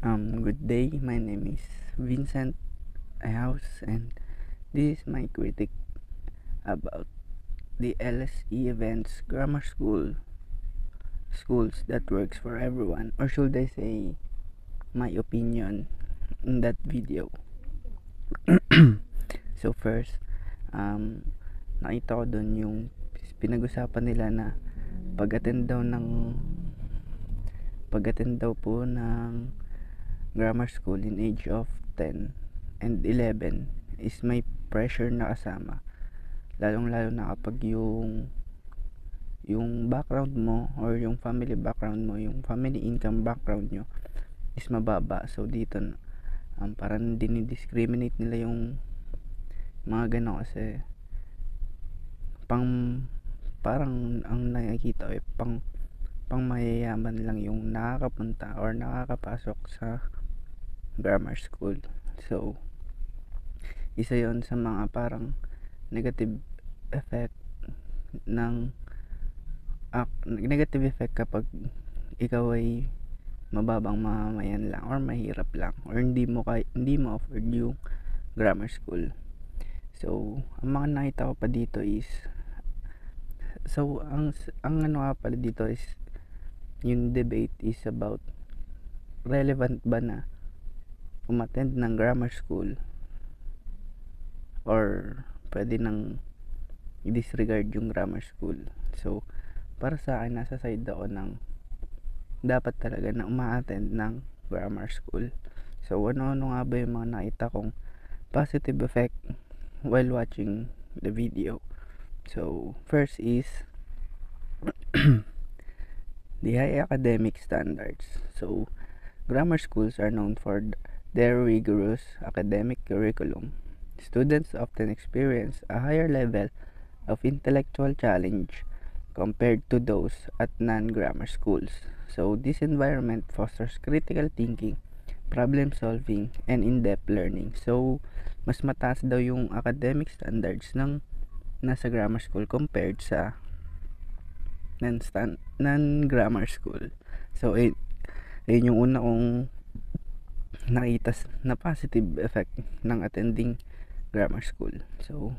Good day. My name is Vincent House, and this is my critique about the LSE events grammar schools that works for everyone, or should I say, my opinion in that video. So first, nakita ko dun yung pinag-usapan nila na pag-attend daw po ng grammar school in age of 10 and 11 is may pressure na kasama, lalong-lalo na kapag yung background mo or yung family background mo, yung family income background nyo is mababa. So dito parang dinidiscriminate nila yung mga gano'n kasi parang ang nakikita ay pang mayayaman lang yung nakakapunta or nakakapasok sa grammar school. So isa yon sa mga parang negative effect kapag ikaw ay mababang mamamayan lang or mahirap lang or hindi mo afford yung grammar school. So ang mga nakita ko pa dito is ang ano nga pala dito is yung debate is about relevant ba na umattend ng grammar school or pwede nang i-disregard yung grammar school. So para sa akin, nasa side ako ng dapat talaga na uma-attend ng grammar school. So ano nga ba yung mga nakita kong positive effect while watching the video? So first is the high academic standards. So grammar schools are known for their rigorous academic curriculum. Students often experience a higher level of intellectual challenge compared to those at non-grammar schools. So this environment fosters critical thinking, problem solving, and in-depth learning. So mas mataas daw yung academic standards ng nasa grammar school compared sa non-grammar school. So ayun yung una kong nakita na positive effect ng attending grammar school. So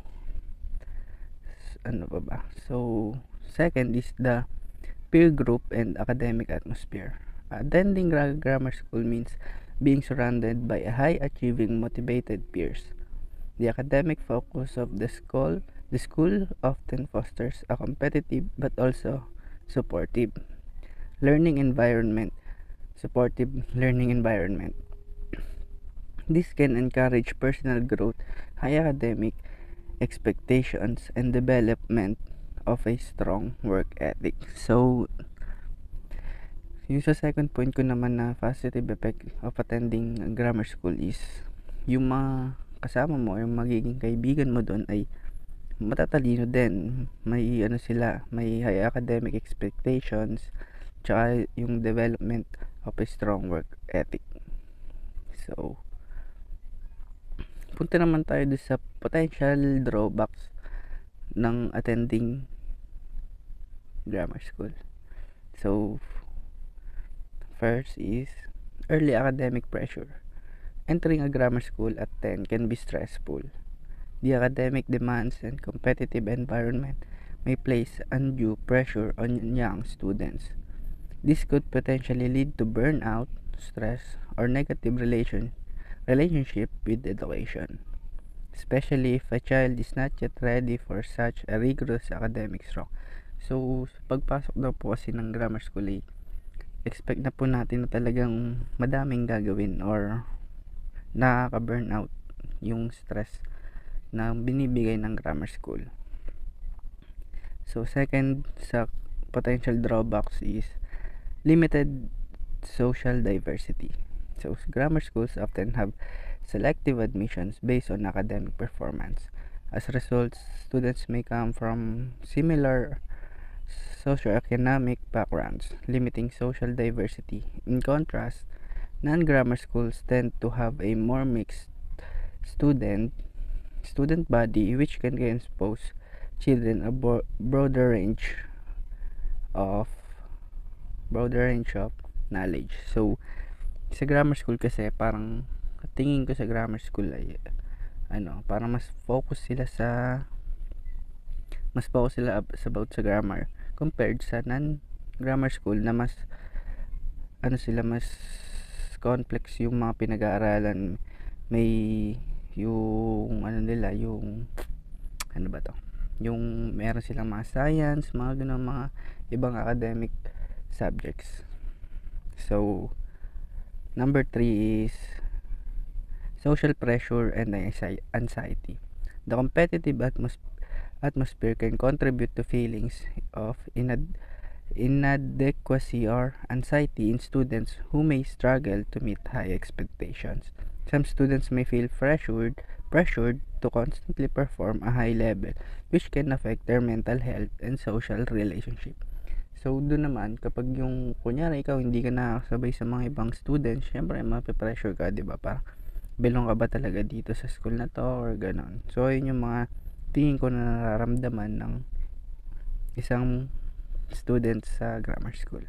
ano pa ba? So second is the peer group and academic atmosphere. Attending grammar school means being surrounded by a high achieving, motivated peers. The academic focus of the school often fosters a competitive but also supportive learning environment. This can encourage personal growth, high academic expectations, and development of a strong work ethic. So yung sa second point ko naman na positive effect of attending grammar school is yung mga kasama mo, yung magiging kaibigan mo doon ay matatalino din, may high academic expectations, tsaka yung development of a strong work ethic. So punta naman tayo doon sa potential drawbacks ng attending grammar school. So first is early academic pressure. Entering a grammar school at 10 can be stressful. The academic demands and competitive environment may place undue pressure on young students. This could potentially lead to burnout, stress, or negative relationship with education, especially if a child is not yet ready for such a rigorous academic rock. So, pagpasok daw po kasi ng grammar school, expect na po natin na talagang madaming gagawin or nakaka-burnout yung stress na binibigay ng grammar school. So second sa potential drawbacks is limited social diversity. So grammar schools often have selective admissions based on academic performance. As a result, students may come from similar socioeconomic backgrounds, limiting social diversity. In contrast, non-grammar schools tend to have a more mixed student body, which can expose children a broader range of knowledge. So sa grammar school kasi parang tingin ko sa grammar school ay parang mas focus sila about sa grammar compared sa non grammar school na mas complex yung mga pinag-aaralan. May yung nila, yung ano ba to, yung meron silang mga science, mga ganun, mga ibang academic subjects. So number 3 is social pressure and anxiety. The competitive atmosphere can contribute to feelings of inadequacy or anxiety in students who may struggle to meet high expectations. Some students may feel pressured to constantly perform a high level, which can affect their mental health and social relationship. So, doon naman, kapag yung, kunyari, ikaw hindi ka nakakasabay sa mga ibang students, syempre, mape-pressure ka, di ba? Parang, belong ka ba talaga dito sa school na to, or ganon. So, yun yung mga tingin ko na nararamdaman ng isang student sa grammar school.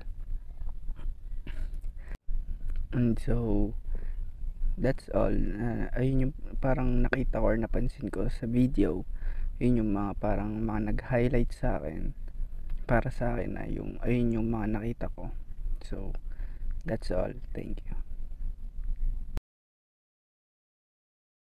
And so, that's all. Ayun yung parang nakita ko or napansin ko sa video. Yun yung mga parang mga nag-highlight sa akin. Para sa akin na ayun yung mga nakita ko. So, that's all. Thank you.